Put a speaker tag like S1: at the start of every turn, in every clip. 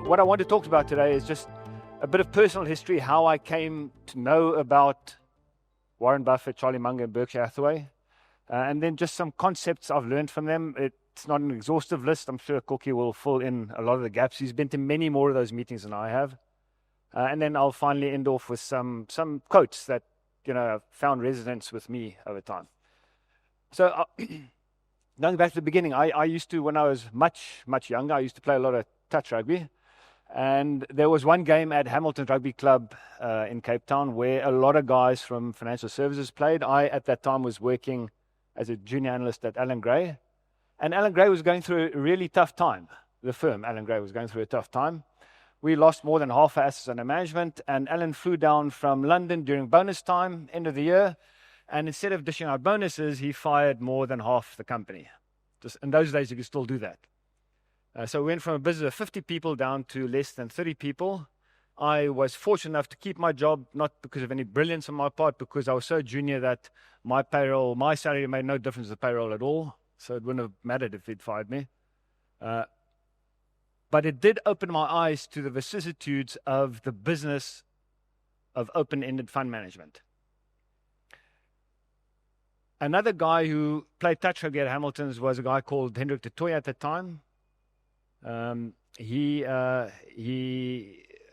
S1: What I want to talk about today is just a bit of personal history, how I came to know about Warren Buffett, Charlie Munger, and Berkshire Hathaway, and then just some concepts I've learned from them. It's not an exhaustive list. I'm sure Kokkie will fill in a lot of the gaps. He's been to many more of those meetings than I have. And then I'll finally end off with some quotes that, have found resonance with me over time. So going back to the beginning, I used to, when I was much, much younger, I used to play a lot of touch rugby. And there was one game at Hamilton Rugby Club in Cape Town where a lot of guys from financial services played. I, at that time, was working as a junior analyst at Allan Gray. And Allan Gray was going through a really tough time. The firm, Allan Gray, was going through a tough time. We lost more than half our assets under management, and Allan flew down from London during bonus time, end of the year, and instead of dishing out bonuses, he fired more than half the company. Just in those days, you could still do that. So we went from a business of 50 people down to less than 30 people. I was fortunate enough to keep my job, not because of any brilliance on my part, because I was so junior that my salary made no difference to the payroll at all. So it wouldn't have mattered if he'd fired me. But it did open my eyes to the vicissitudes of the business of open-ended fund management. Another guy who played touch rugby at Hamilton's was a guy called Hendrik de Tooy at the time. He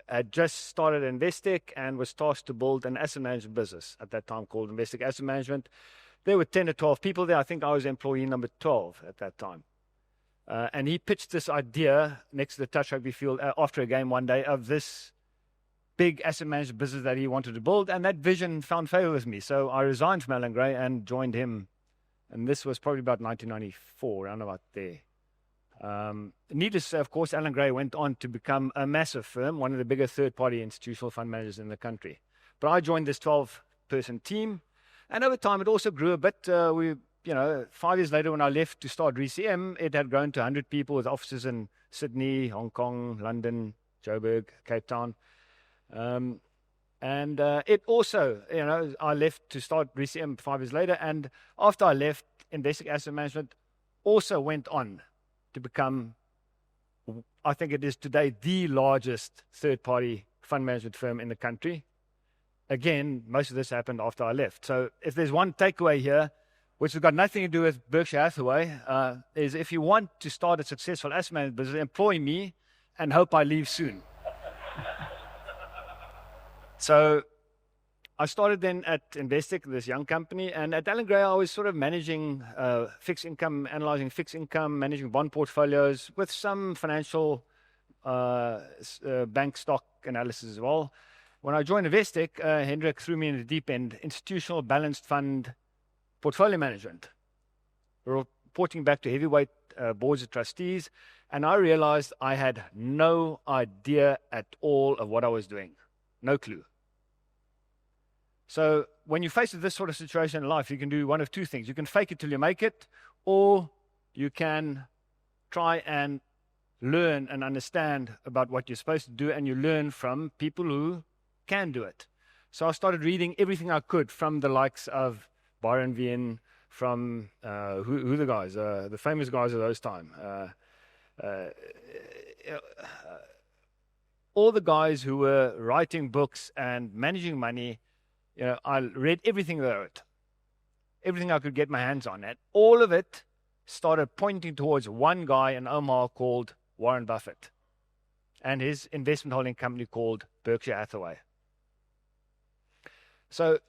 S1: had just started Investec and was tasked to build an asset management business at that time called Investec Asset Management. There were 10 or 12 people there. I think I was employee number 12 at that time. And he pitched this idea next to the touch rugby field after a game one day of this big asset management business that he wanted to build. And that vision found favor with me. So I resigned from Allan Gray and joined him. And this was probably about 1994, around about there. Needless to say, of course, Allan Gray went on to become a massive firm, one of the bigger third-party institutional fund managers in the country. But I joined this 12-person team. And over time, it also grew a bit. 5 years later when I left to start RCM, it had grown to 100 people with offices in Sydney, Hong Kong, London, Joburg, Cape Town. It also, I left to start RCM 5 years later. And after I left, Investec Asset Management also went on to become, I think it is today, the largest third-party fund management firm in the country. Again, most of this happened after I left. So if there's one takeaway here, which has got nothing to do with Berkshire Hathaway, is if you want to start a successful asset management business, employ me and hope I leave soon. So I started then at Investec, this young company, and at Allan Gray I was sort of managing fixed income, analyzing fixed income, managing bond portfolios with some financial bank stock analysis as well. When I joined Investec, Hendrik threw me in the deep end, institutional balanced fund portfolio management, reporting back to heavyweight boards of trustees, and I realized I had no idea at all of what I was doing. No clue. So when you're faced with this sort of situation in life, you can do one of two things. You can fake it till you make it, or you can try and learn and understand about what you're supposed to do, and you learn from people who can do it. So I started reading everything I could from the likes of Byron Viljoen, from who the guys, the famous guys of those time. All the guys who were writing books and managing money, I read everything they wrote, everything I could get my hands on. And all of it started pointing towards one guy in Omaha called Warren Buffett and his investment holding company called Berkshire Hathaway. So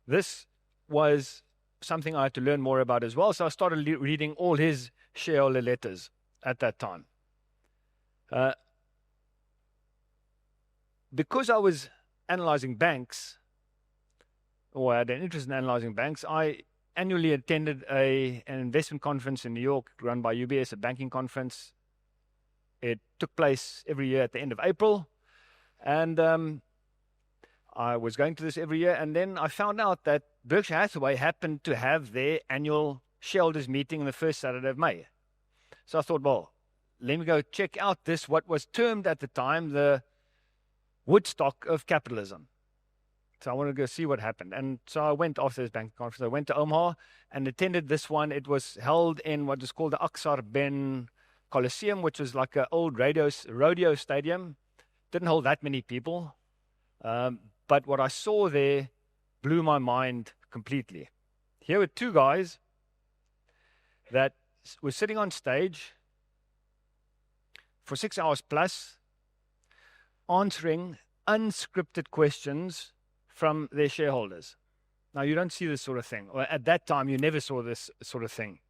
S1: this was something I had to learn more about as well. So I started reading all his shareholder letters at that time. Because I was analyzing banks, or I had an interest in analyzing banks, I annually attended an investment conference in New York run by UBS, a banking conference. It took place every year at the end of April. And I was going to this every year, and then I found out that Berkshire Hathaway happened to have their annual shareholders meeting on the first Saturday of May. So I thought, well, let me go check out what was termed at the time the Woodstock of Capitalism. So I wanted to go see what happened. And so I went after this banking conference. I went to Omaha and attended this one. It was held in what is called the Aksar Ben Coliseum, which was like an old rodeo stadium. Didn't hold that many people. But what I saw there blew my mind completely. Here were two guys that were sitting on stage for 6 hours plus, answering unscripted questions from their shareholders. Now, you don't see this sort of thing. Or at that time, you never saw this sort of thing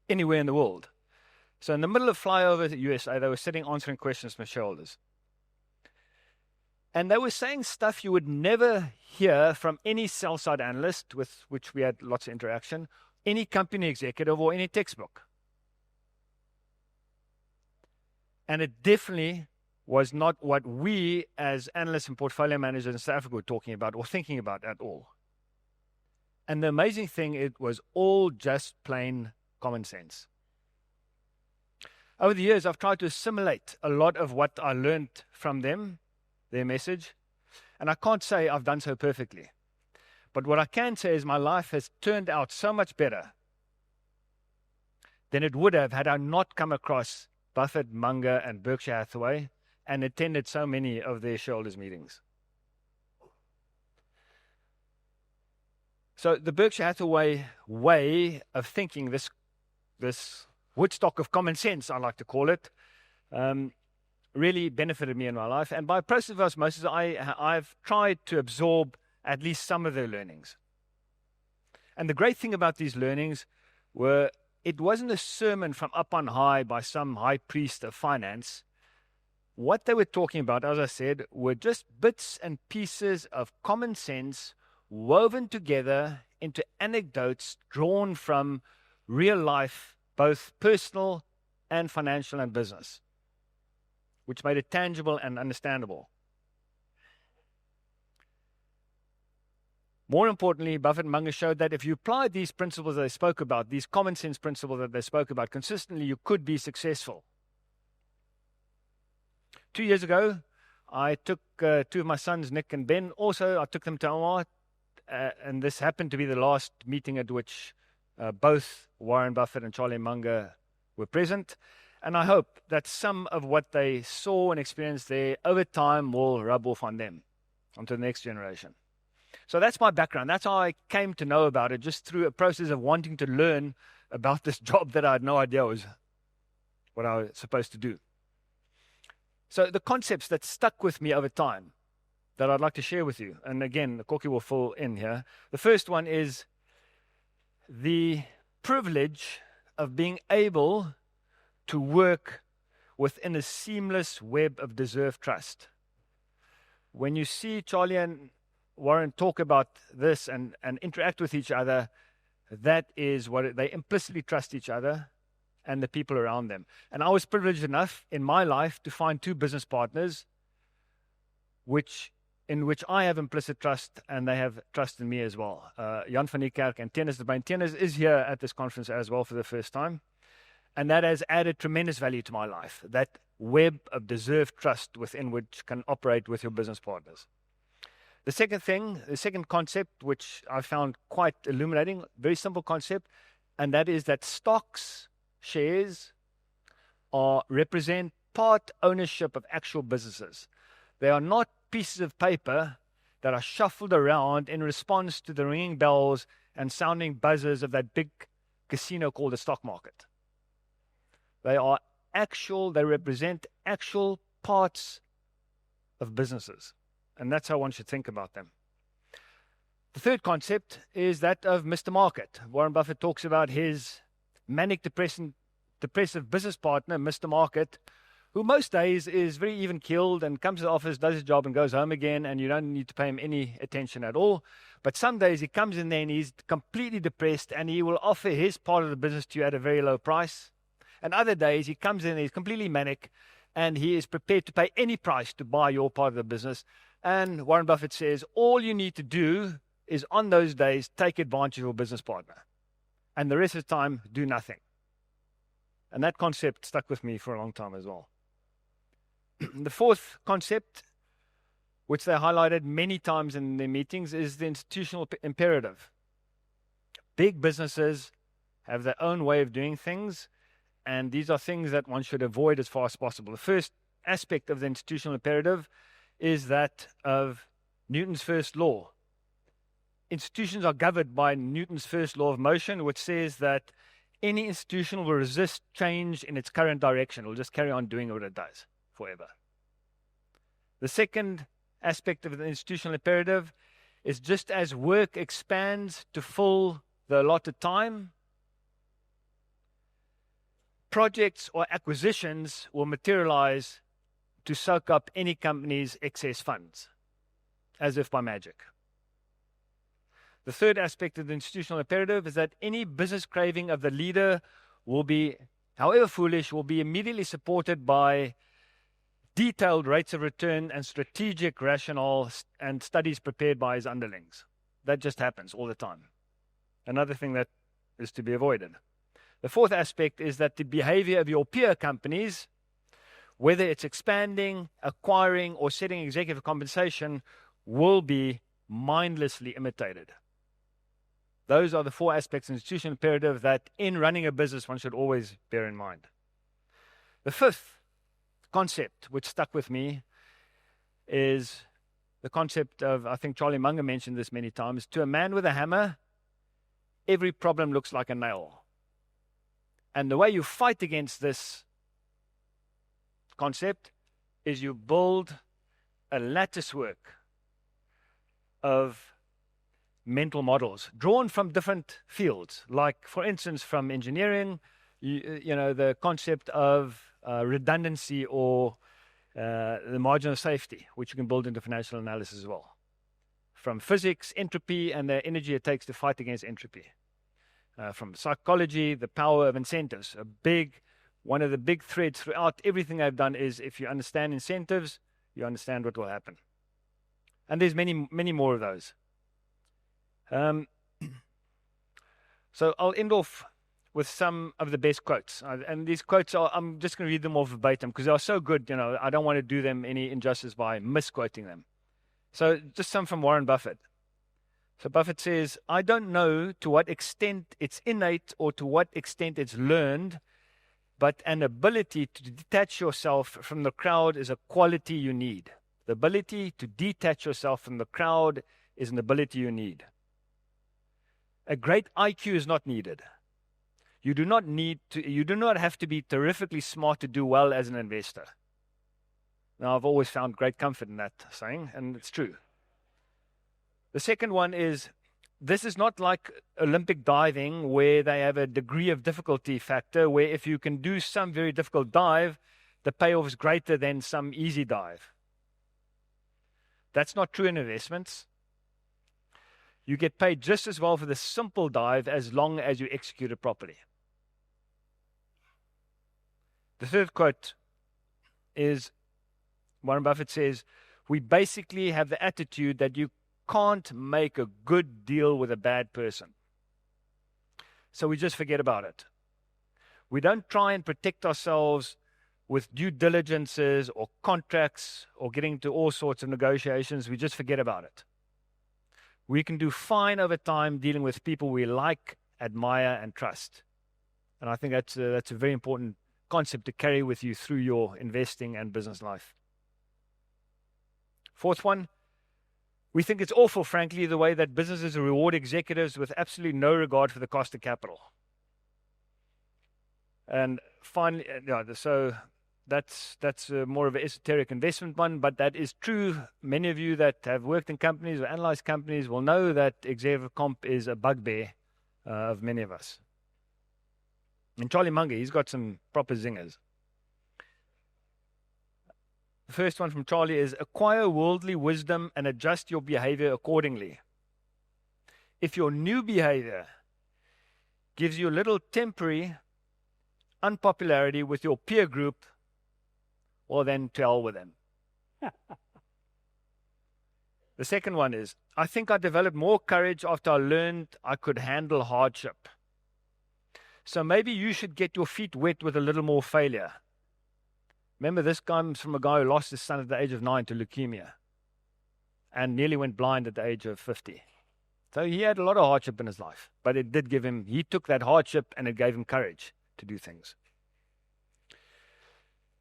S1: anywhere in the world. So in the middle of flyover to USA, they were sitting answering questions from shareholders. And they were saying stuff you would never hear from any sell-side analyst, with which we had lots of interaction, any company executive, or any textbook. And it definitely was not what we as analysts and portfolio managers in South Africa were talking about or thinking about at all. And the amazing thing, it was all just plain common sense. Over the years, I've tried to assimilate a lot of what I learned from them, their message, and I can't say I've done so perfectly. But what I can say is my life has turned out so much better than it would have had I not come across Buffett, Munger, and Berkshire Hathaway and attended so many of their shareholders' meetings. So the Berkshire Hathaway way of thinking, this Woodstock of common sense, I like to call it, really benefited me in my life. And by process of osmosis, I've tried to absorb at least some of their learnings. And the great thing about these learnings were it wasn't a sermon from up on high by some high priest of finance. What they were talking about, as I said, were just bits and pieces of common sense woven together into anecdotes drawn from real life, both personal and financial and business, which made it tangible and understandable. More importantly, Buffett and Munger showed that if you applied these principles that they spoke about, these common sense principles that they spoke about consistently, you could be successful. 2 years ago, I took two of my sons, Nick and Ben. Also, I took them to Omaha, and this happened to be the last meeting at which both Warren Buffett and Charlie Munger were present. And I hope that some of what they saw and experienced there over time will rub off on them, onto the next generation. So that's my background. That's how I came to know about it, just through a process of wanting to learn about this job that I had no idea was what I was supposed to do. So the concepts that stuck with me over time that I'd like to share with you, and again, Kokkie will fill in here. The first one is the privilege of being able to work within a seamless web of deserved trust. When you see Charlie and Warren talk about this and interact with each other, that is what they implicitly trust each other and the people around them. And I was privileged enough in my life to find two business partners in which I have implicit trust and they have trust in me as well. Jan van Niekerk and Tennis de Bain. Tennis is here at this conference as well for the first time. And that has added tremendous value to my life, that web of deserved trust within which can operate with your business partners. The second concept, which I found quite illuminating, very simple concept, and that is that stocks, shares, represent part ownership of actual businesses. They are not pieces of paper that are shuffled around in response to the ringing bells and sounding buzzers of that big casino called the stock market. They represent actual parts of businesses. And that's how one should think about them. The third concept is that of Mr. Market. Warren Buffett talks about his manic depressive business partner, Mr. Market, who most days is very even-keeled and comes to the office, does his job, and goes home again, and you don't need to pay him any attention at all. But some days he comes in there and he's completely depressed, and he will offer his part of the business to you at a very low price. And other days he comes in and he's completely manic, and he is prepared to pay any price to buy your part of the business. And Warren Buffett says, all you need to do is on those days, take advantage of your business partner. And the rest of the time, do nothing. And that concept stuck with me for a long time as well. The fourth concept, which they highlighted many times in their meetings, is the institutional imperative. Big businesses have their own way of doing things, and these are things that one should avoid as far as possible. The first aspect of the institutional imperative is that of Newton's first law. Institutions are governed by Newton's first law of motion, which says that any institution will resist change in its current direction. It will just carry on doing what it does forever. The second aspect of the institutional imperative is just as work expands to fill the allotted time, projects or acquisitions will materialize to soak up any company's excess funds, as if by magic. The third aspect of the institutional imperative is that any business craving of the leader will be, however foolish, will be immediately supported by detailed rates of return and strategic rationale and studies prepared by his underlings. That just happens all the time. Another thing that is to be avoided. The fourth aspect is that the behavior of your peer companies, whether it's expanding, acquiring, or setting executive compensation, will be mindlessly imitated. Those are the four aspects of the institutional imperative that in running a business one should always bear in mind. The fifth concept which stuck with me is the concept of, I think Charlie Munger mentioned this many times, to a man with a hammer, every problem looks like a nail. And the way you fight against this concept is you build a lattice work of mental models drawn from different fields, like, for instance, from engineering, the concept of redundancy or the margin of safety, which you can build into financial analysis as well. From physics, entropy, and the energy it takes to fight against entropy. From psychology, the power of incentives. One of the big threads throughout everything I've done is if you understand incentives, you understand what will happen. And there's many, many more of those. So I'll end off with some of the best quotes. And these quotes I'm just going to read them all verbatim because they are so good, I don't want to do them any injustice by misquoting them. So just some from Warren Buffett. So Buffett says, I don't know to what extent it's innate or to what extent it's learned, but an ability to detach yourself from the crowd is a quality you need. The ability to detach yourself from the crowd is an ability you need. A great IQ is not needed. You do not have to be terrifically smart to do well as an investor. Now, I've always found great comfort in that saying, and it's true. The second one is, this is not like Olympic diving where they have a degree of difficulty factor, where if you can do some very difficult dive, the payoff is greater than some easy dive. That's not true in investments. You get paid just as well for the simple dive as long as you execute it properly. The third quote is, Warren Buffett says, we basically have the attitude that you can't make a good deal with a bad person. So we just forget about it. We don't try and protect ourselves with due diligences or contracts or getting into all sorts of negotiations. We just forget about it. We can do fine over time dealing with people we like, admire, and trust. And I think that's a very important concept to carry with you through your investing and business life. Fourth one, we think it's awful, frankly, the way that businesses reward executives with absolutely no regard for the cost of capital. And finally, so that's more of an esoteric investment one, but that is true. Many of you that have worked in companies or analyzed companies will know that executive comp is a bugbear of many of us. And Charlie Munger, he's got some proper zingers. The first one from Charlie is, acquire worldly wisdom and adjust your behavior accordingly. If your new behavior gives you a little temporary unpopularity with your peer group, well then to hell with them. The second one is, I think I developed more courage after I learned I could handle hardship. So maybe you should get your feet wet with a little more failure. Remember, this comes from a guy who lost his son at the age of 9 to leukemia and nearly went blind at the age of 50. So he had a lot of hardship in his life, but he took that hardship and it gave him courage to do things.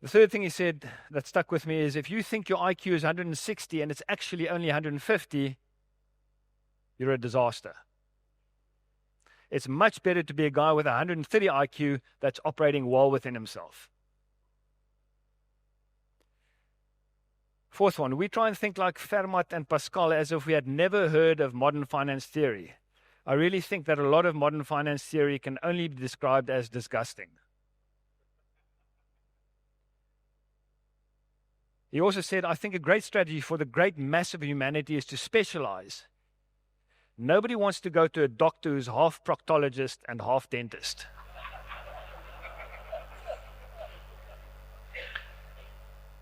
S1: The third thing he said that stuck with me is, if you think your IQ is 160 and it's actually only 150, you're a disaster. It's much better to be a guy with 130 IQ that's operating well within himself. Fourth one, we try and think like Fermat and Pascal as if we had never heard of modern finance theory. I really think that a lot of modern finance theory can only be described as disgusting. He also said, I think a great strategy for the great mass of humanity is to specialize. Nobody wants to go to a doctor who's half proctologist and half dentist.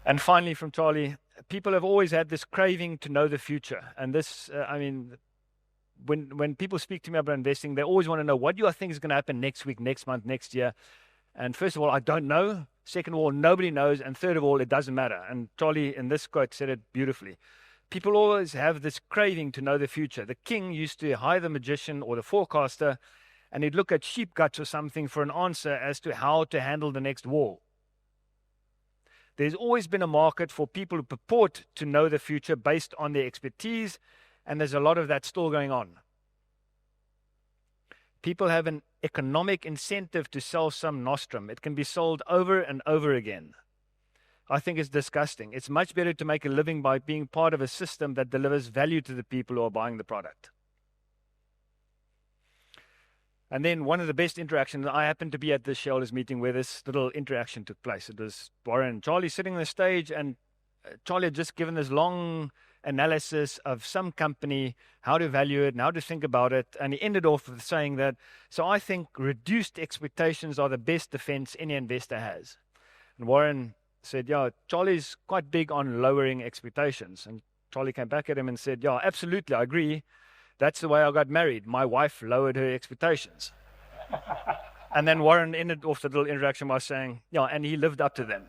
S1: And finally, from Charlie, people have always had this craving to know the future. And this, when people speak to me about investing, they always want to know, what do I think is going to happen next week, next month, next year? And first of all, I don't know. Second of all, nobody knows. And third of all, it doesn't matter. And Charlie, in this quote, said it beautifully. People always have this craving to know the future. The king used to hire the magician or the forecaster, and he'd look at sheep guts or something for an answer as to how to handle the next war. There's always been a market for people who purport to know the future based on their expertise, and there's a lot of that still going on. People have an economic incentive to sell some nostrum. It can be sold over and over again. I think it's disgusting. It's much better to make a living by being part of a system that delivers value to the people who are buying the product. And then one of the best interactions, I happened to be at this shareholders meeting where this little interaction took place. It was Warren and Charlie sitting on the stage, and Charlie had just given this long analysis of some company, how to value it, and how to think about it. And he ended off with saying that, so I think reduced expectations are the best defense any investor has. And Warren said, yeah, Charlie's quite big on lowering expectations. And Charlie came back at him and said, yeah, absolutely, I agree. That's the way I got married. My wife lowered her expectations. And then Warren ended off the little interaction by saying, yeah, and he lived up to them.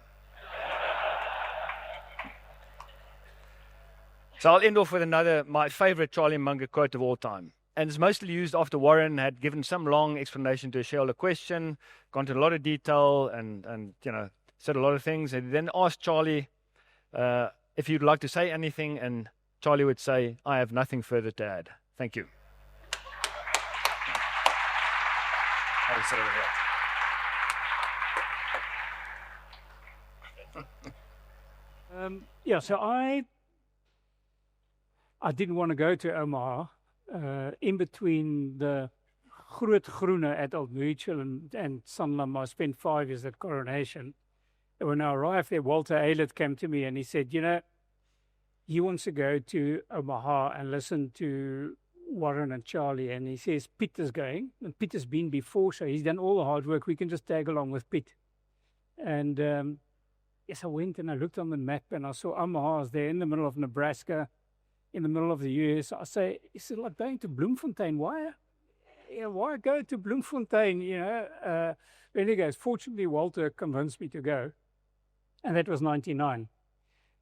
S1: So I'll end off with my favorite Charlie Munger quote of all time. And it's mostly used after Warren had given some long explanation to a shareholder question, gone into a lot of detail and said a lot of things. And then asked Charlie if you'd like to say anything, and Charlie would say, I have nothing further to add. Thank you. I'll sit over
S2: here. So I didn't want to go to Omaha. In between the Groot Groene at Old Mutual and Sanlam, I spent 5 years at Coronation. And when I arrived there, Walter Aylett came to me and he said, he wants to go to Omaha and listen to Warren and Charlie. And he says, Piet is going. And Piet has been before, so he's done all the hard work. We can just tag along with Piet. And yes, I went and I looked on the map and I saw Omaha is there in the middle of Nebraska, in the middle of the US. I say, is it like going to Bloemfontein? Why go to Bloemfontein? Then he goes, fortunately, Walter convinced me to go. And that was 99.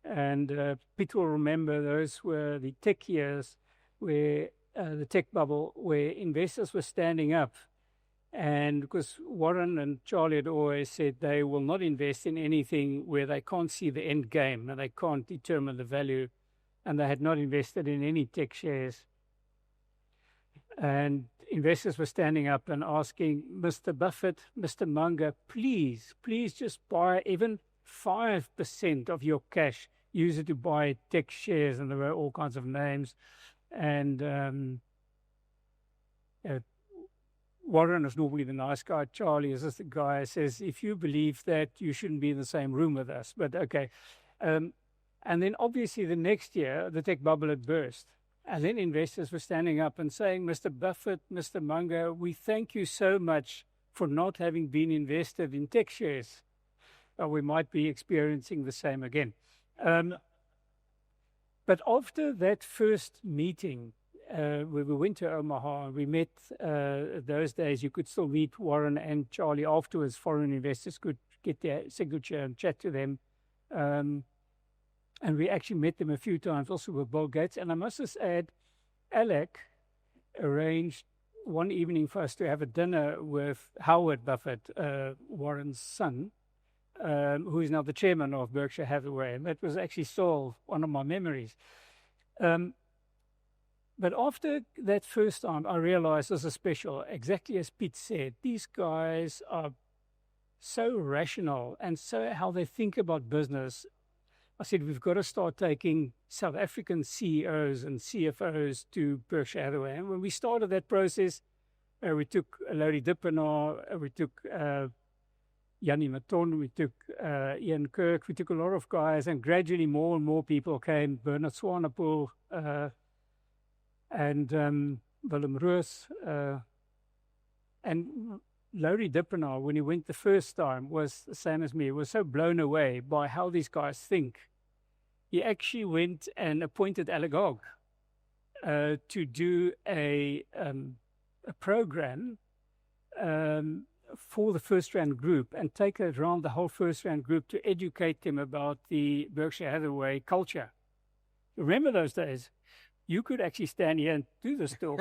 S2: And Piet will remember those were the tech years where the tech bubble, where investors were standing up. And because Warren and Charlie had always said they will not invest in anything where they can't see the end game and they can't determine the value. And they had not invested in any tech shares. And investors were standing up and asking Mr. Buffett, Mr. Munger, please just buy even 5% of your cash. Use it to buy tech shares. And there were all kinds of names. And Warren is normally the nice guy. Charlie is just the guy who says, if you believe that, you shouldn't be in the same room with us. But okay. And then obviously the next year, the tech bubble had burst. And then investors were standing up and saying, Mr. Buffett, Mr. Munger, we thank you so much for not having been invested in tech shares. We might be experiencing the same again. But after that first meeting, where we went to Omaha, and we met, those days you could still meet Warren and Charlie afterwards. Foreign investors could get their signature and chat to them. And we actually met them a few times, also with Bill Gates. And I must just add, Alec arranged one evening for us to have a dinner with Howard Buffett, Warren's son, who is now the chairman of Berkshire Hathaway. And that was actually still one of my memories. But after that first time, I realized this is special. Exactly as Piet said, these guys are so rational and so how they think about business. I said, we've got to start taking South African CEOs and CFOs to Berkshire Hathaway. And when we started that process, we took Laurie Dippenaar, we took Jannie Maton, we took Ian Kirk, we took a lot of guys, and gradually more and more people came, Bernard Swanepoel, and Willem Roos, and Laurie Dippenaar, when he went the first time, was the same as me. He was so blown away by how these guys think. He actually went and appointed Alec Hogg to do a program for the First Rand Group and take it around the whole First Rand Group to educate them about the Berkshire Hathaway culture. Remember those days? You could actually stand here and do this still.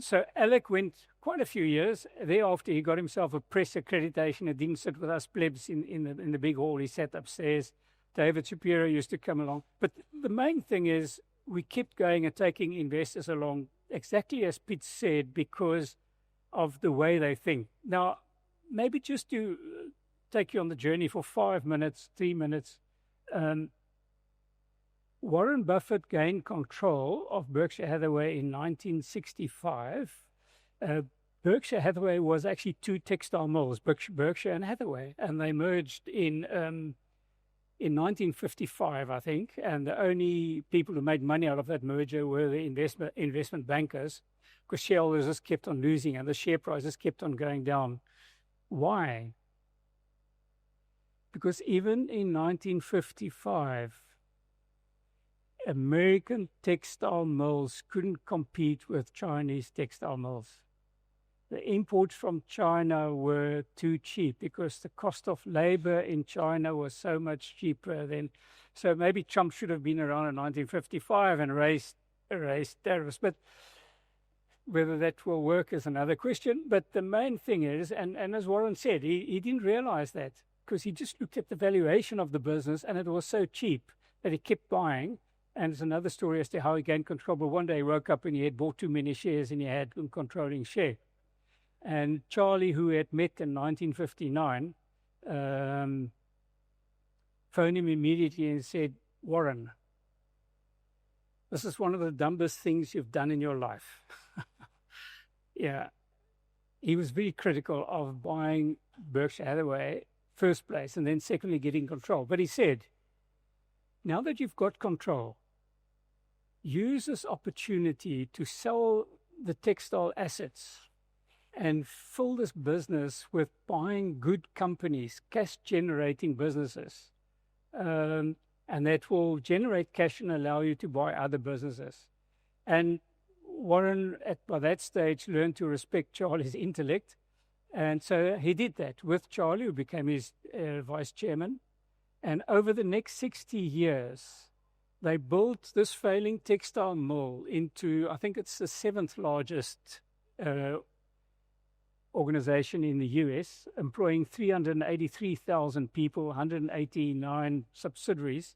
S2: So Alec went quite a few years. Thereafter, he got himself a press accreditation. He didn't sit with us plebs in the big hall. He sat upstairs. David Shapiro used to come along. But the main thing is we kept going and taking investors along, exactly as Piet said, because of the way they think. Now, maybe just to take you on the journey for 5 minutes, 3 minutes, Warren Buffett gained control of Berkshire Hathaway in 1965. Berkshire Hathaway was actually two textile mills, Berkshire and Hathaway, and they merged in 1955, I think. And the only people who made money out of that merger were the investment bankers, because shareholders just kept on losing and the share prices kept on going down. Why? Because even in 1955, American textile mills couldn't compete with Chinese textile mills. The imports from China were too cheap because the cost of labor in China was so much cheaper than. So maybe Trump should have been around in 1955 and raised tariffs. But whether that will work is another question. But the main thing is, and as Warren said, he didn't realize that because he just looked at the valuation of the business and it was so cheap that he kept buying. And it's another story as to how he gained control. But one day he woke up and he had bought too many shares and he had a controlling share. And Charlie, who he had met in 1959, phoned him immediately and said, Warren, this is one of the dumbest things you've done in your life. Yeah. He was very critical of buying Berkshire Hathaway, first place, and then secondly, getting control. But he said, now that you've got control, use this opportunity to sell the textile assets and fill this business with buying good companies, cash-generating businesses. And that will generate cash and allow you to buy other businesses. And Warren, by that stage, learned to respect Charlie's intellect. And so he did that with Charlie, who became his vice chairman. And over the next 60 years, they built this failing textile mill into, I think it's the 7th largest organization in the US, employing 383,000 people, 189 subsidiaries.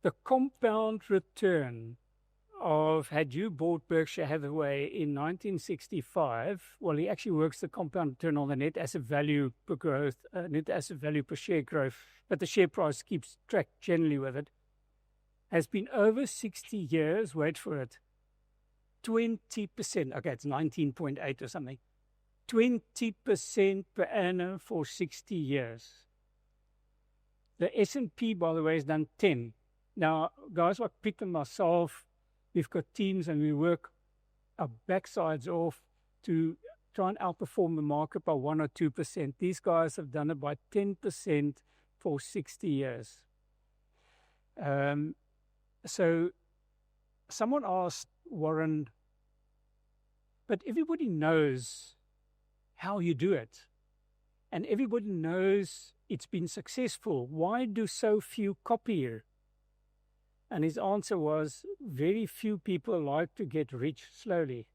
S2: The compound return of, had you bought Berkshire Hathaway in 1965, well, he actually works the compound return on the net asset value per growth, net asset value per share growth, but the share price keeps track generally with it, has been over 60 years, wait for it, 20%, okay, it's 19.8 or something, 20% per annum for 60 years. The S&P, by the way, has done 10. Now, guys like Piet and myself, we've got teams and we work our backsides off to try and outperform the market by 1 or 2%. These guys have done it by 10% for 60 years. So someone asked Warren, but everybody knows how you do it. And everybody knows it's been successful. Why do so few copy it? And his answer was, very few people like to get rich slowly.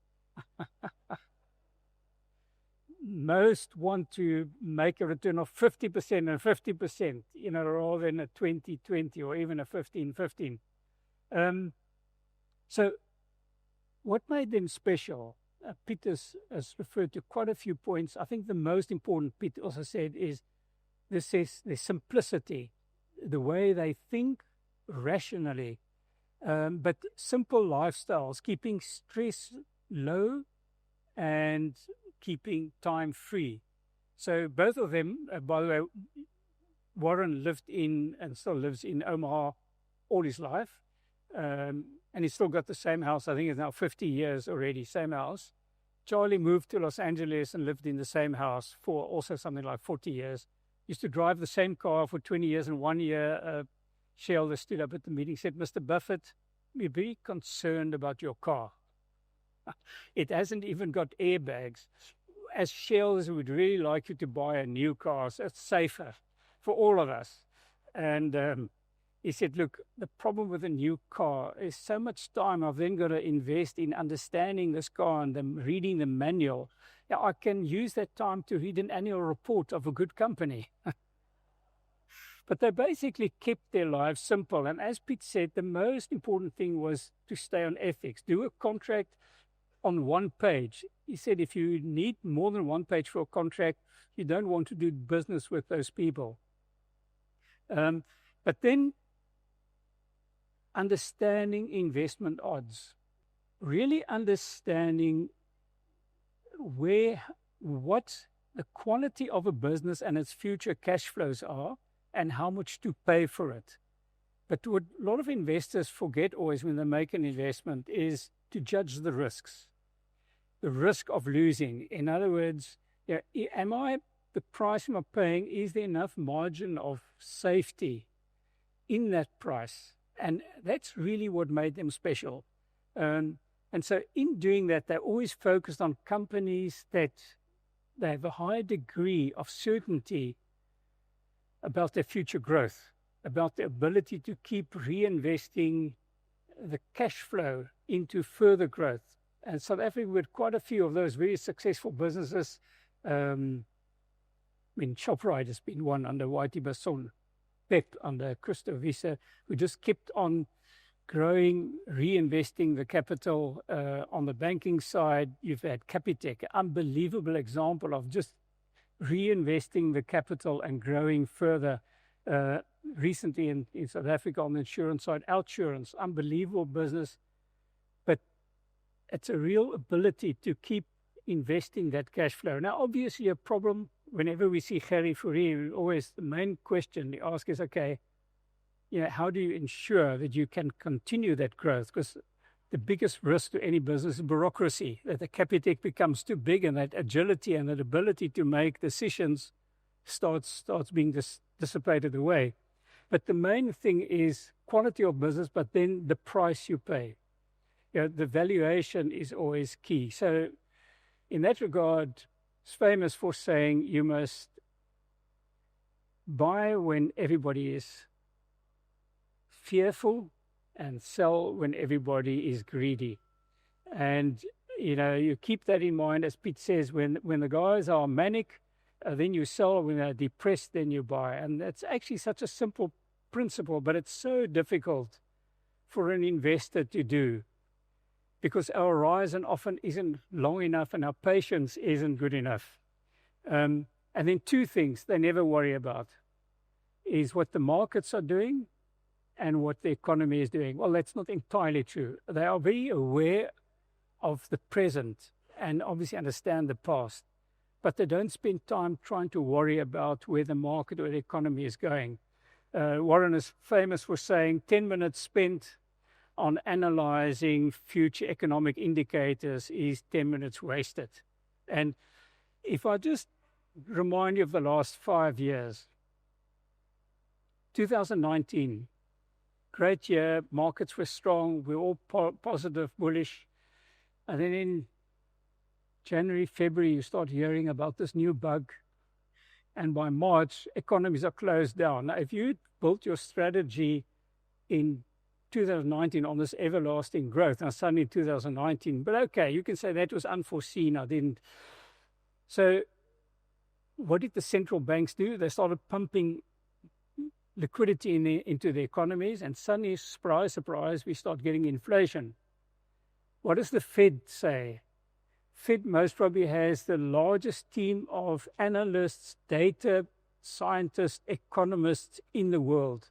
S2: most want to make a return of 50% and 50%, rather than a 20-20 or even a 15-15. So what made them special? Piet has referred to quite a few points. I think the most important, Piet also said, is the simplicity, the way they think rationally, but simple lifestyles, keeping stress low and keeping time free. So both of them, by the way, Warren lived in and still lives in Omaha all his life. And he's still got the same house. I think it's now 50 years already, same house. Charlie moved to Los Angeles and lived in the same house for also something like 40 years. Used to drive the same car for 20 years. And 1 year, a shareholder stood up at the meeting and said, Mr. Buffett, we're very concerned about your car. It hasn't even got airbags. As shareholders, we'd really like you to buy a new car, so it's safer for all of us. And he said, look, the problem with a new car is so much time I've then got to invest in understanding this car and then reading the manual. Yeah, I can use that time to read an annual report of a good company. But they basically kept their lives simple. And as Piet said, the most important thing was to stay on ethics. Do a contract on one page. He said if you need more than one page for a contract, you don't want to do business with those people. But then understanding investment odds, really understanding what the quality of a business and its future cash flows are and how much to pay for it. But what a lot of investors forget always when they make an investment is to judge the risks, the risk of losing. In other words, the price I'm paying, is there enough margin of safety in that price? And that's really what made them special. And so in doing that, they always focused on companies that they have a high degree of certainty about their future growth, about the ability to keep reinvesting the cash flow into further growth. And South Africa, with quite a few of those very successful businesses, Shoprite has been one under Whitey Basson, Pep under Christo Wiese, who just kept on growing, reinvesting the capital. On the banking side, you've had Capitec, an unbelievable example of just reinvesting the capital and growing further. Recently in South Africa on the insurance side, Outsurance, unbelievable business. But it's a real ability to keep investing that cash flow. Now, obviously, a problem whenever we see Gerry Fourie, always the main question they ask is, okay, how do you ensure that you can continue that growth? Because the biggest risk to any business is bureaucracy, that the Capitec becomes too big and that agility and that ability to make decisions starts being dissipated away. But the main thing is quality of business, but then the price you pay. The valuation is always key. So in that regard, it's famous for saying you must buy when everybody is fearful and sell when everybody is greedy. And, you keep that in mind, as Piet says, when the guys are manic, then you sell. When they're depressed, then you buy. And that's actually such a simple principle, but it's so difficult for an investor to do because our horizon often isn't long enough and our patience isn't good enough. And then two things they never worry about is what the markets are doing and what the economy is doing. Well, that's not entirely true. They are very aware of the present and obviously understand the past, but they don't spend time trying to worry about where the market or the economy is going. Warren is famous for saying 10 minutes spent on analyzing future economic indicators is 10 minutes wasted. And if I just remind you of the last 5 years, 2019, great year, markets were strong, we were all positive, bullish. And then in January, February, you start hearing about this new bug. And by March, economies are closed down. Now, if you built your strategy in 2019 on this everlasting growth, now suddenly 2019, but okay, you can say that was unforeseen, I didn't. So what did the central banks do? They started pumping liquidity into the economies, and suddenly, surprise, surprise, we start getting inflation. What does the Fed say? Fed most probably has the largest team of analysts, data scientists, economists in the world.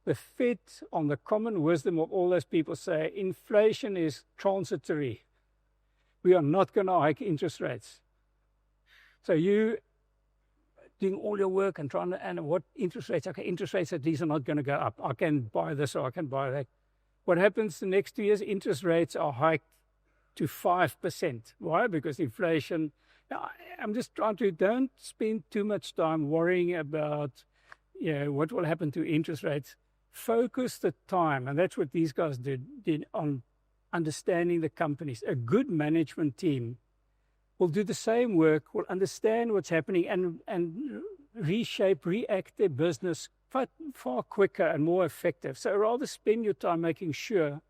S2: The Fed, on the common wisdom of all those people, say inflation is transitory. We are not going to hike interest rates. So you doing all your work and trying to, and what interest rates? Okay, interest rates at least are not going to go up. I can buy this or I can buy that. What happens the next 2 years? Interest rates are hiked to 5%. Why? Because inflation. I'm just trying to, don't spend too much time worrying about, what will happen to interest rates. Focus the time, and that's what these guys did on understanding the companies. A good management team will do the same work, will understand what's happening and react their business far quicker and more effective. So rather spend your time making sure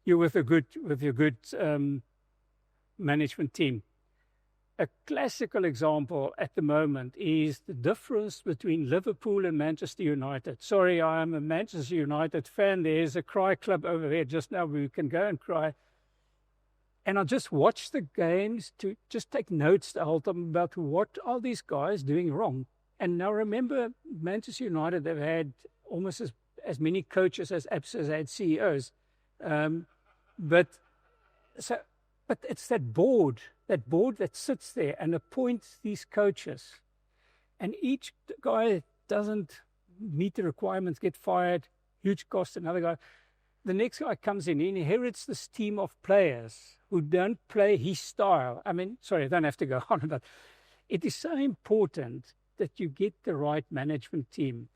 S2: you're with your good management team. A classical example at the moment is the difference between Liverpool and Manchester United. Sorry, I am a Manchester United fan. There's a cry club over there just now where you can go and cry. And I just watch the games to just take notes the whole time about what are these guys doing wrong. And now remember, Manchester United, they've had almost as many coaches as Absa had CEOs. But it's that board that sits there and appoints these coaches. And each guy doesn't meet the requirements, get fired, huge cost, another guy. The next guy comes in, he inherits this team of players who don't play his style. I mean, sorry, I don't have to go on about it. It is so important that you get the right management team.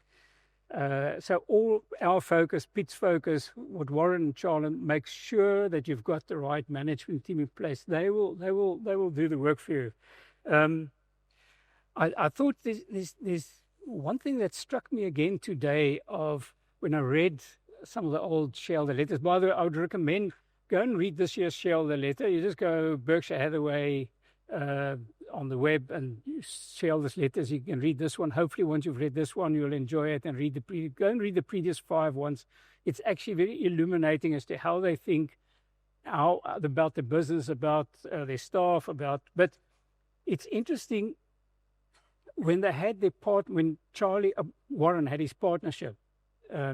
S2: So all our focus, Piet's focus, what Warren and Charlie make sure that you've got the right management team in place. They will do the work for you. I thought there's one thing that struck me again today of when I read some of the old shareholder letters. By the way, I would recommend go and read this year's shareholder letter. You just go Berkshire Hathaway on the web and shareholders letters. You can read this one. Hopefully, once you've read this one, you'll enjoy it and go and read the previous 5 ones. It's actually very illuminating as to how they think about the business, about their staff, but it's interesting when they had when Warren had his partnership.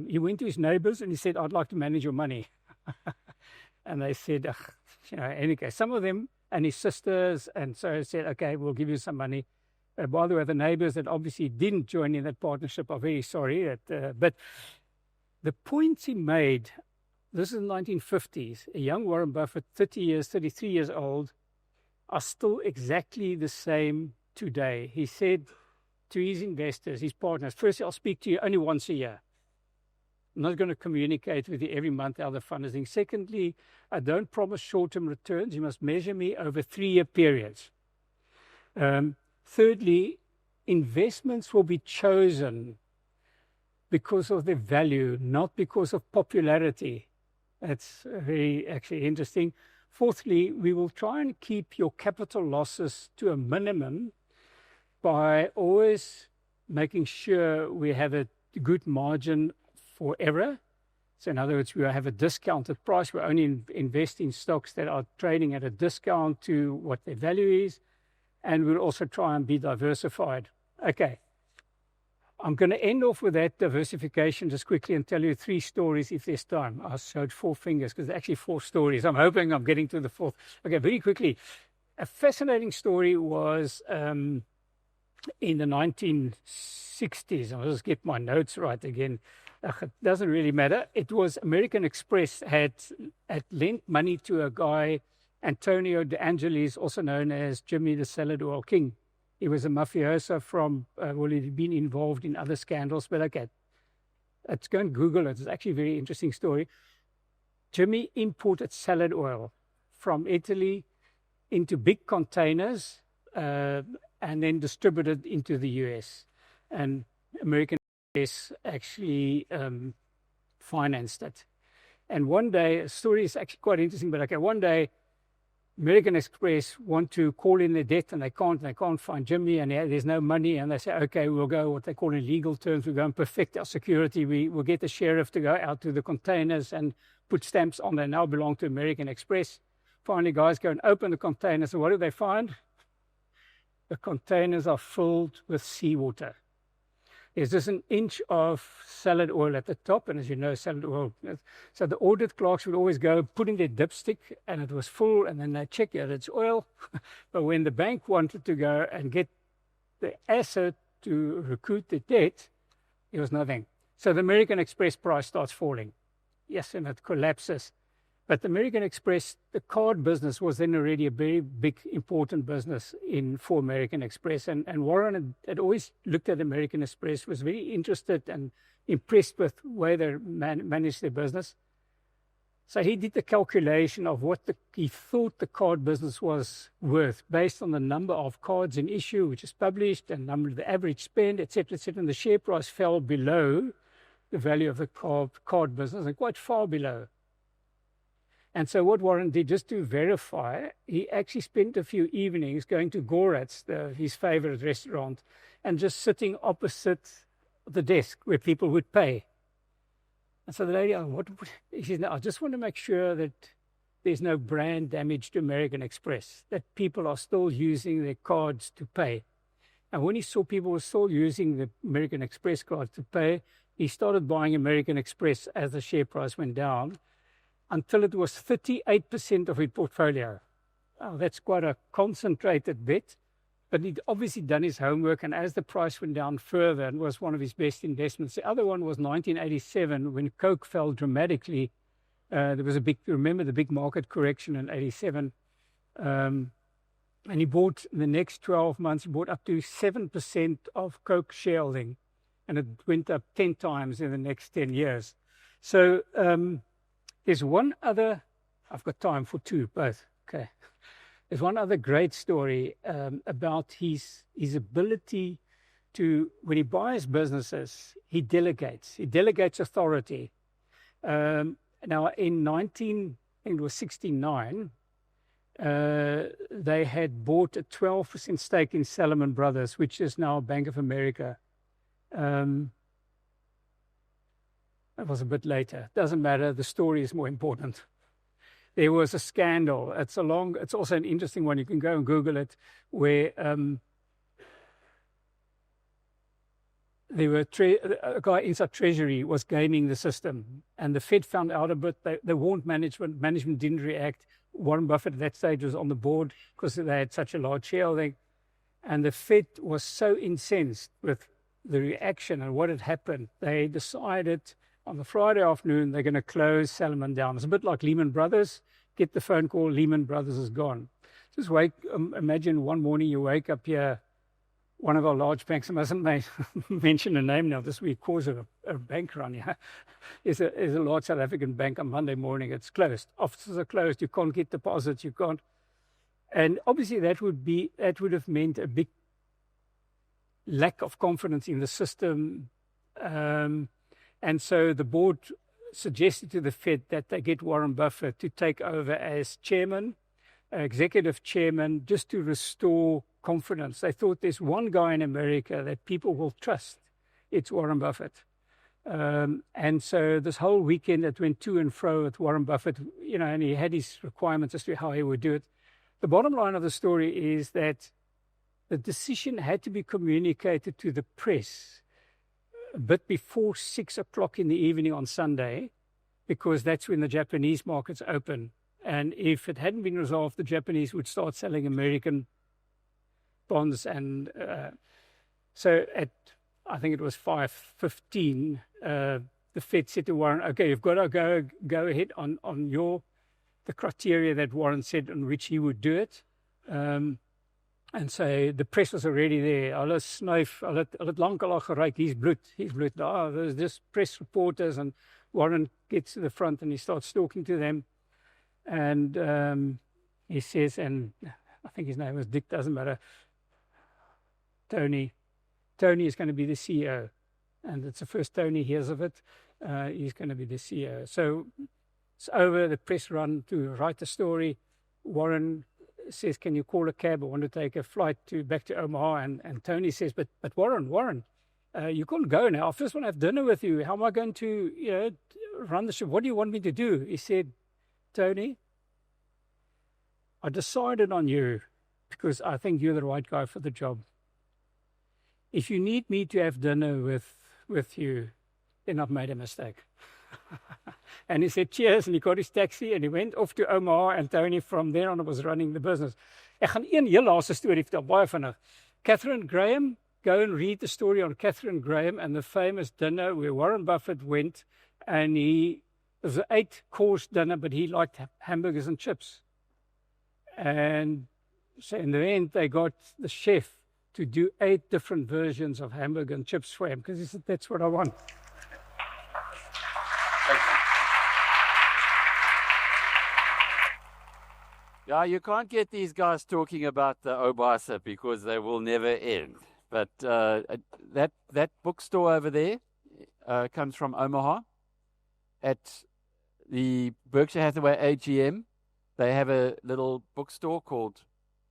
S2: He went to his neighbors and he said, I'd like to manage your money. And they said, anyway, some of them and his sisters, and so he said, okay, we'll give you some money. By the way, the neighbors that obviously didn't join in that partnership are very sorry. But the points he made, this is the 1950s, a young Warren Buffett, 33 years old, are still exactly the same today. He said to his investors, his partners, firstly, I'll speak to you only once a year. I'm not going to communicate with you every month how the fund is doing. Secondly, I don't promise short-term returns. You must measure me over 3-year periods. Thirdly, investments will be chosen because of their value, not because of popularity. That's very actually interesting. Fourthly, we will try and keep your capital losses to a minimum by always making sure we have a good margin for error. So in other words, we have a discounted price. We only invest in stocks that are trading at a discount to what their value is. And we'll also try and be diversified. Okay. I'm going to end off with that diversification just quickly and tell you 3 stories if there's time. I showed 4 fingers because there's actually 4 stories. I'm hoping I'm getting to the 4th. Okay, very quickly. A fascinating story was in the 1960s. I'll just get my notes right again. It doesn't really matter. It was American Express had lent money to a guy, Antonio De Angelis, also known as Jimmy the Salad Oil King. He was a mafioso he'd been involved in other scandals, but okay. Let's go and Google it. It's actually a very interesting story. Jimmy imported salad oil from Italy into big containers and then distributed into the US. And American Express actually financed it. And one day, a story is actually quite interesting, but okay, one day American Express want to call in their debt and they can't find Jimmy, and there's no money, and they say, okay, we'll go what they call in legal terms, we'll go and perfect our security. We'll get the sheriff to go out to the containers and put stamps on. They now belong to American Express. Finally, guys go and open the containers, and what do they find? The containers are filled with seawater. There's just an inch of salad oil at the top, and as you know, salad oil. So the audit clerks would always go put in their dipstick, and it was full, and then they check, yeah, it's oil. But when the bank wanted to go and get the asset to recoup the debt, there was nothing. So the American Express price starts falling. Yes, and it collapses. But the American Express, the card business, was then already a very big, important business for American Express. And Warren had always looked at American Express, was very interested and impressed with the way they managed their business. So he did the calculation of what he thought the card business was worth based on the number of cards in issue, which is published, and the average spend, etc., etc. And the share price fell below the value of the card business, and quite far below. And so what Warren did, just to verify, he actually spent a few evenings going to Gorat's, his favorite restaurant, and just sitting opposite the desk where people would pay. And so the lady, she said, no, I just want to make sure that there's no brand damage to American Express, that people are still using their cards to pay. And when he saw people were still using the American Express cards to pay, he started buying American Express as the share price went down, until it was 38% of his portfolio. Oh, that's quite a concentrated bet, but he'd obviously done his homework, and as the price went down further, it was one of his best investments. The other one was 1987, when Coke fell dramatically. There was remember the big market correction in 87, and he bought, in the next 12 months, he bought up to 7% of Coke shareholding, and it went up 10 times in the next 10 years. So, there's one other, I've got time for two, both, okay. There's one other great story about his ability to, when he buys businesses, he delegates authority. Now in 1969, they had bought a 12% stake in Salomon Brothers, which is now Bank of America. It was a bit later. Doesn't matter. The story is more important. There was a scandal. It's also an interesting one. You can go and Google it, where there were a guy inside Treasury was gaming the system, and the Fed found out about it. They warned management. Management didn't react. Warren Buffett at that stage was on the board because they had such a large shareholding, and the Fed was so incensed with the reaction and what had happened. They decided, on the Friday afternoon, they're going to close Salomon down. It's a bit like Lehman Brothers. Get the phone call, Lehman Brothers is gone. Just imagine one morning you wake up here, one of our large banks, I mustn't mention a name now, this week cause a bank run here, is a large South African bank. On Monday morning, it's closed. Offices are closed, you can't get deposits, you can't. And obviously that would have meant a big lack of confidence in the system. And so the board suggested to the Fed that they get Warren Buffett to take over as chairman, executive chairman, just to restore confidence. They thought there's one guy in America that people will trust. It's Warren Buffett. And so this whole weekend it went to and fro with Warren Buffett, and he had his requirements as to how he would do it. The bottom line of the story is that the decision had to be communicated to the press a bit before 6 o'clock in the evening on Sunday, because that's when the Japanese markets open. And if it hadn't been resolved, the Japanese would start selling American bonds. And so at, I think it was 5:15, the Fed said to Warren, okay, you've got to go ahead on the criteria that Warren said on which he would do it. And so the press was already there. Hulle snuif, hulle het lankal al geryk, hier's bloed. There's just press reporters, and Warren gets to the front and he starts talking to them. And he says, and I think his name was Dick, doesn't matter, Tony is going to be the CEO. And it's the first Tony hears of it. He's going to be the CEO. So it's over, the press run to write the story. Warren says, can you call a cab? I want to take a flight back to Omaha. And Tony says, but Warren, you can't go now. I first want to have dinner with you. How am I going to, run the ship? What do you want me to do? He said, Tony, I decided on you because I think you're the right guy for the job. If you need me to have dinner with you, then I've made a mistake. And he said, cheers, and he got his taxi, and he went off to Omaha, and Tony from there on was running the business. Ek gaan een heel laaste storie vertel, baie vinnig. Catherine Graham, go and read the story on Catherine Graham and the famous dinner where Warren Buffett went, and it was an 8-course dinner, but he liked hamburgers and chips. And so in the end, they got the chef to do 8 different versions of hamburger and chips for him, because he said, that's what I want.
S3: Yeah, you can't get these guys talking about the Obasa because they will never end. But that bookstore over there comes from Omaha. At the Berkshire Hathaway AGM, they have a little bookstore called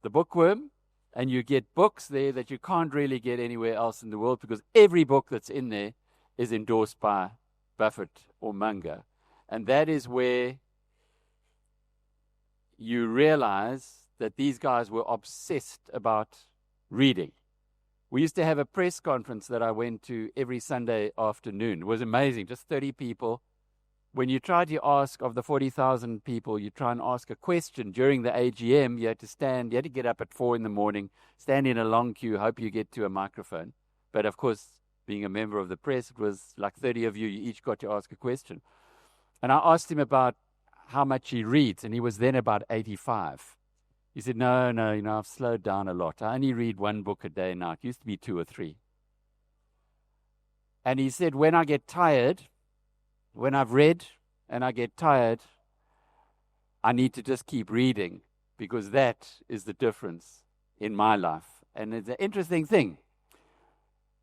S3: The Bookworm, and you get books there that you can't really get anywhere else in the world because every book that's in there is endorsed by Buffett or Munger. And that is where you realize that these guys were obsessed about reading. We used to have a press conference that I went to every Sunday afternoon. It was amazing, just 30 people. When you try to ask, of the 40,000 people, you try and ask a question during the AGM, you had to get up at 4 in the morning, stand in a long queue, hope you get to a microphone. But of course, being a member of the press, it was like 30 of you each got to ask a question. And I asked him about how much he reads, and he was then about 85. He said, no, I've slowed down a lot. I only read 1 book a day now. It used to be 2 or 3. And he said, when I get tired, when I've read and I get tired, I need to just keep reading because that is the difference in my life. And it's an interesting thing.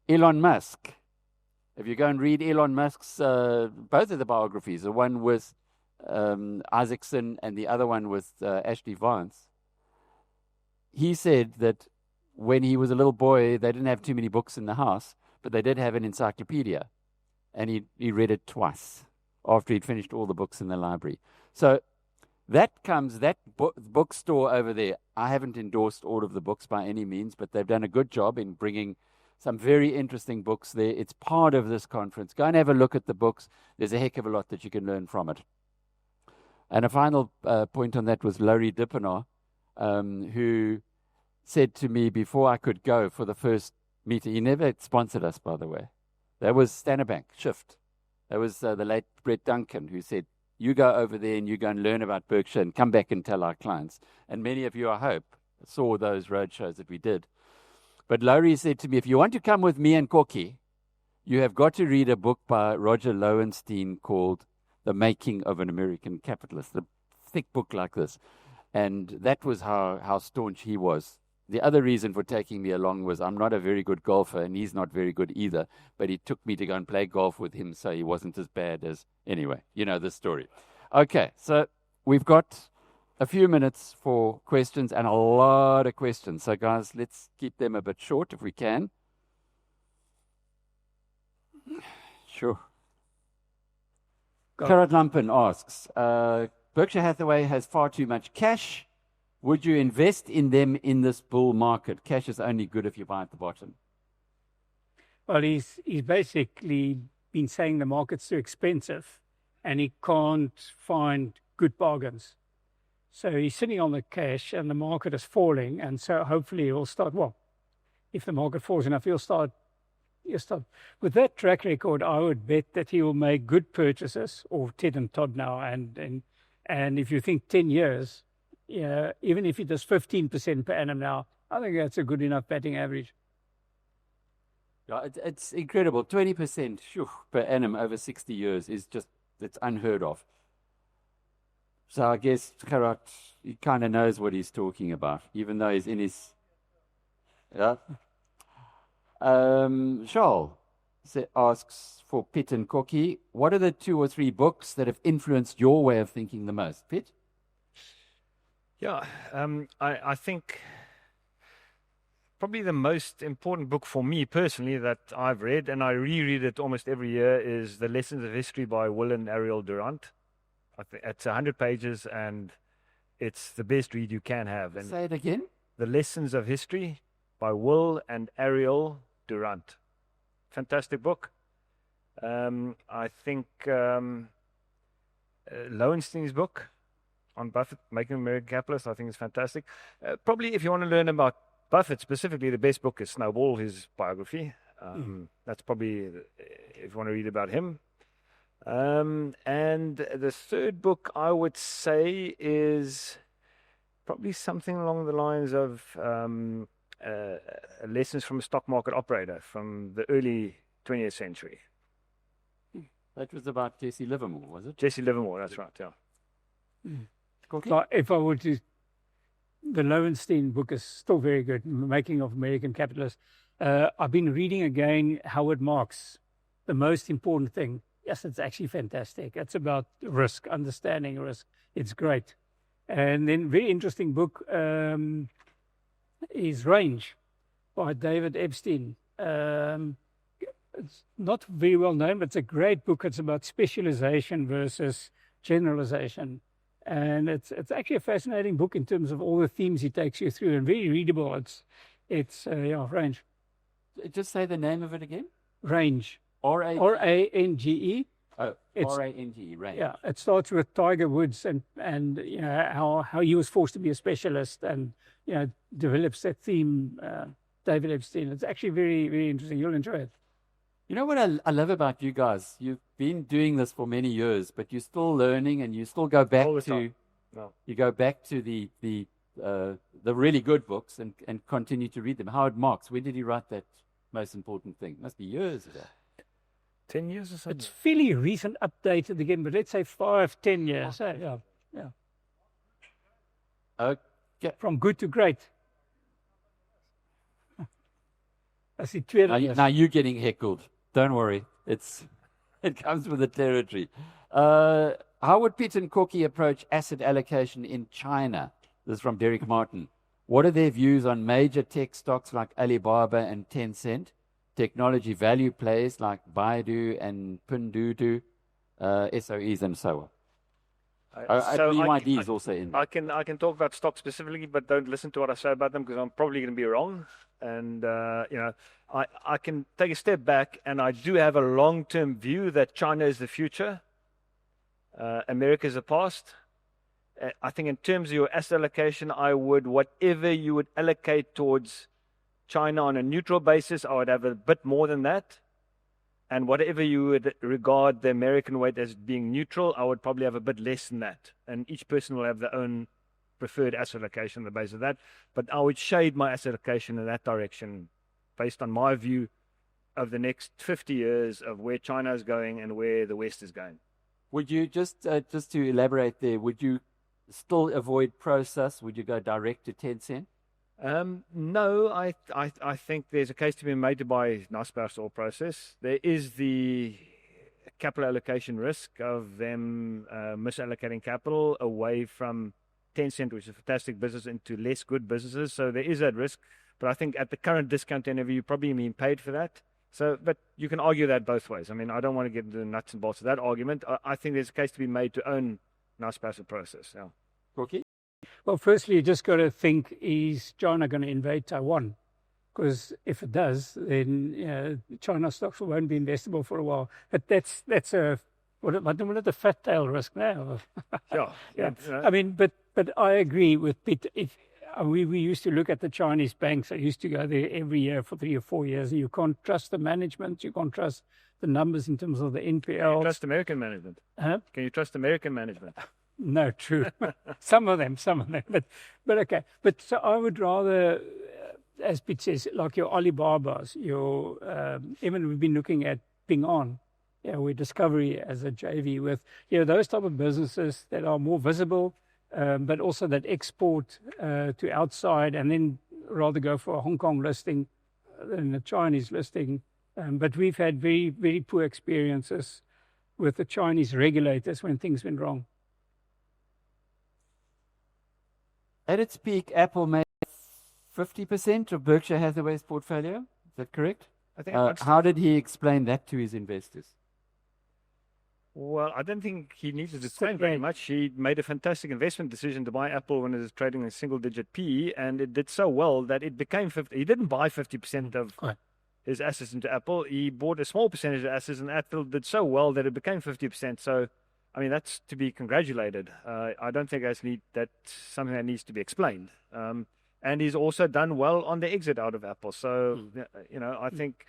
S3: Elon Musk, if you go and read Elon Musk's, both of the biographies, the one with Isaacson and the other one with Ashley Vance, he said that when he was a little boy, they didn't have too many books in the house, but they did have an encyclopedia. And he read it twice after he'd finished all the books in the library. So that bookstore over there, I haven't endorsed all of the books by any means, but they've done a good job in bringing some very interesting books there. It's part of this conference. Go and have a look at the books. There's a heck of a lot that you can learn from it. And a final point on that was Laurie Dippenaar, who said to me before I could go for the first meeting, he never sponsored us, by the way. That was Standard Bank, Shift. That was the late Brett Duncan, who said, you go over there and you go and learn about Berkshire and come back and tell our clients. And many of you, I hope, saw those roadshows that we did. But Laurie said to me, if you want to come with me and Kokkie, you have got to read a book by Roger Lowenstein called The Making of an American Capitalist, a thick book like this. And that was how staunch he was. The other reason for taking me along was I'm not a very good golfer, and he's not very good either, but he took me to go and play golf with him, so he wasn't as bad as... Anyway, you know the story. Okay, so we've got a few minutes for questions and a lot of questions. So, guys, let's keep them a bit short if we can. Sure. Gerard Lampen asks, Berkshire Hathaway has far too much cash. Would you invest in them in this bull market? Cash is only good if you buy at the bottom.
S2: Well, he's basically been saying the market's too expensive and he can't find good bargains. So he's sitting on the cash and the market is falling, and so hopefully he'll start, well, if the market falls enough, he'll start. With that track record, I would bet that he will make good purchases, or Ted and Todd now, and if you think 10 years, yeah, even if he does 15% per annum now, I think that's a good enough batting average.
S3: Yeah, it's incredible. 20% per annum over 60 years is just, it's unheard of. So I guess Gerard, he kind of knows what he's talking about, even though he's in his... Yeah. Charles asks for Piet and Kokkie, what are the 2 or 3 books that have influenced your way of thinking the most? Piet?
S1: Yeah, I think probably the most important book for me personally that I've read, and I reread it almost every year, is The Lessons of History by Will and Ariel Durant. I think it's 100 pages, and it's the best read you can have. And
S3: Say it again.
S1: The Lessons of History by Will and Ariel Durant. Fantastic book. I think Lowenstein's book on Buffett, Making American Capitalist, I think is fantastic. Probably if you want to learn about Buffett specifically, the best book is Snowball, his biography. That's probably, if you want to read about him. And the third book I would say is probably something along the lines of Lessons from a Stock Market Operator from the early 20th century.
S3: That was about Jesse Livermore, was it?
S1: Jesse Livermore, that's right, yeah.
S2: Like if I were to, the Lowenstein book is still very good, Making of American Capitalist. I've been reading again Howard Marks, The Most Important Thing. Yes, it's actually fantastic. It's about risk, understanding risk. It's great. And then very interesting book is Range by David Epstein. It's not very well known, but it's a great book. It's about specialization versus generalization. And it's actually a fascinating book in terms of all the themes he takes you through, and very readable. It's Range.
S3: Just say the name of it again.
S2: Range.
S3: R-A-N-G-E.
S2: R-A-N-G-E.
S3: Oh,
S2: It's-
S3: R-A-N-G-E, Range.
S2: Yeah, it starts with Tiger Woods and you know how he was forced to be a specialist, and you know develops that theme. David Epstein. It's actually very, very interesting. You'll enjoy it.
S3: You know what I love about you guys? You've been doing this for many years, but you're still learning, and you still go back
S1: All the
S3: to
S1: time. No.
S3: you go back to the really good books and continue to read them. Howard Marks, when did he write that Most Important Thing? Must be years ago.
S1: 10 years or something?
S2: It's fairly recent, updated again, but let's say 5-10 years. Yeah.
S3: Okay.
S2: From good to great. I see Twitter.
S3: Now you're getting heckled. Don't worry. It comes with the territory. How would Piet and Kokkie approach asset allocation in China? This is from Derek Martin. What are their views on major tech stocks like Alibaba and Tencent, technology value plays like Baidu and Pinduoduo, SOEs and so on? BYD is also in there.
S1: I can talk about stocks specifically, but don't listen to what I say about them because I'm probably going to be wrong. And I can take a step back, and I do have a long-term view that China is the future, America is the past. I think in terms of your asset allocation, whatever you would allocate towards China on a neutral basis, I would have a bit more than that. And whatever you would regard the American weight as being neutral, I would probably have a bit less than that. And each person will have their own preferred asset allocation on the basis of that. But I would shade my asset allocation in that direction based on my view of the next 50 years of where China is going and where the West is going.
S3: Would you, just to elaborate there, would you still avoid Process? Would you go direct to Tencent?
S1: No, I think there's a case to be made to buy Naspers or Process. There is the capital allocation risk of them misallocating capital away from Tencent, which is a fantastic business, into less good businesses. So there is that risk. But I think at the current discount NAV, you're probably being paid for that. So, but you can argue that both ways. I mean, I don't want to get into the nuts and bolts of that argument. I think there's a case to be made to own Naspers or Process. Yeah.
S3: Kokkie?
S2: Well, firstly, you just got to think, is China going to invade Taiwan? Because if it does, then China stocks won't be investable for a while. But that's what a fat tail risk now.
S1: Yeah.
S2: I mean, but I agree with Piet. We used to look at the Chinese banks. I used to go there every year for 3 or 4 years. And you can't trust the management. You can't trust the numbers in terms of the NPLs.
S1: Can you trust American management?
S2: Huh?
S1: Can you trust American management?
S2: No, true. some of them. But okay. But so I would rather, as Piet says, like your Alibabas, even we've been looking at Ping An, where Discovery as a JV with, those type of businesses that are more visible, but also that export to outside, and then rather go for a Hong Kong listing than a Chinese listing. But we've had very, very poor experiences with the Chinese regulators when things went wrong.
S3: At its peak, Apple made 50% of Berkshire Hathaway's portfolio. Is that correct?
S1: I think.
S3: How did he explain that to his investors?
S1: Well, I don't think he needed to explain very much. He made a fantastic investment decision to buy Apple when it was trading a single-digit PE, and it did so well that it became 50. He didn't buy 50% of his assets into Apple. He bought a small percentage of assets, and Apple did so well that it became 50%. So, I mean, that's to be congratulated. I don't think that's something that needs to be explained. And he's also done well on the exit out of Apple. So, you know, I think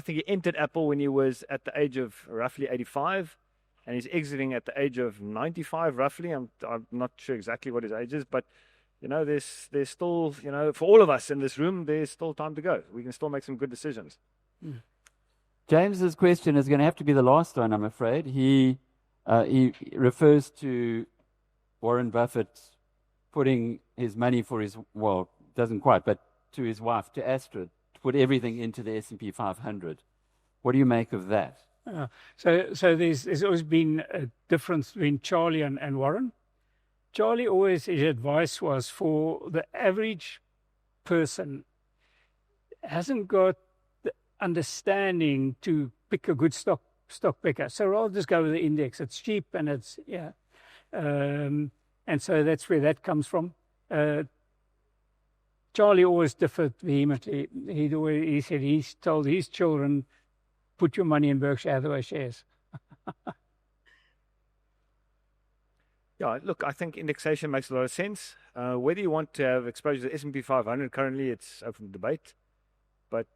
S1: he entered Apple when he was at the age of roughly 85, and he's exiting at the age of 95, roughly. I'm not sure exactly what his age is, but, you know, there's still, you know, for all of us in this room, there's still time to go. We can still make some good decisions.
S3: James's question is going to have to be the last one, I'm afraid. He refers to Warren Buffett putting his money for his, well, doesn't quite, but to his wife, to Astrid, to put everything into the S&P 500. What do you make of that?
S2: So there's always been a difference between Charlie and Warren. Charlie always, his advice was for the average person hasn't got the understanding to pick a good stock picker. So I'll just go with the index. It's cheap and it's, and so that's where that comes from. Charlie always differed vehemently. He said he's told his children, put your money in Berkshire Hathaway shares.
S1: Yeah, look, I think indexation makes a lot of sense. Whether you want to have exposure to the S&P 500, currently it's open for debate. But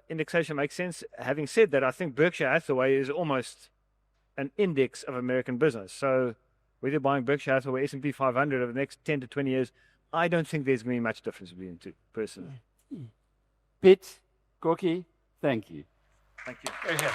S1: indexation makes sense. Having said that, I think Berkshire Hathaway is almost an index of American business. So whether you're buying Berkshire Hathaway or S&P 500 over the next 10 to 20 years, I don't think there's going to be much difference between the two, personally.
S3: Piet, Kokkie, thank you.
S1: Thank you.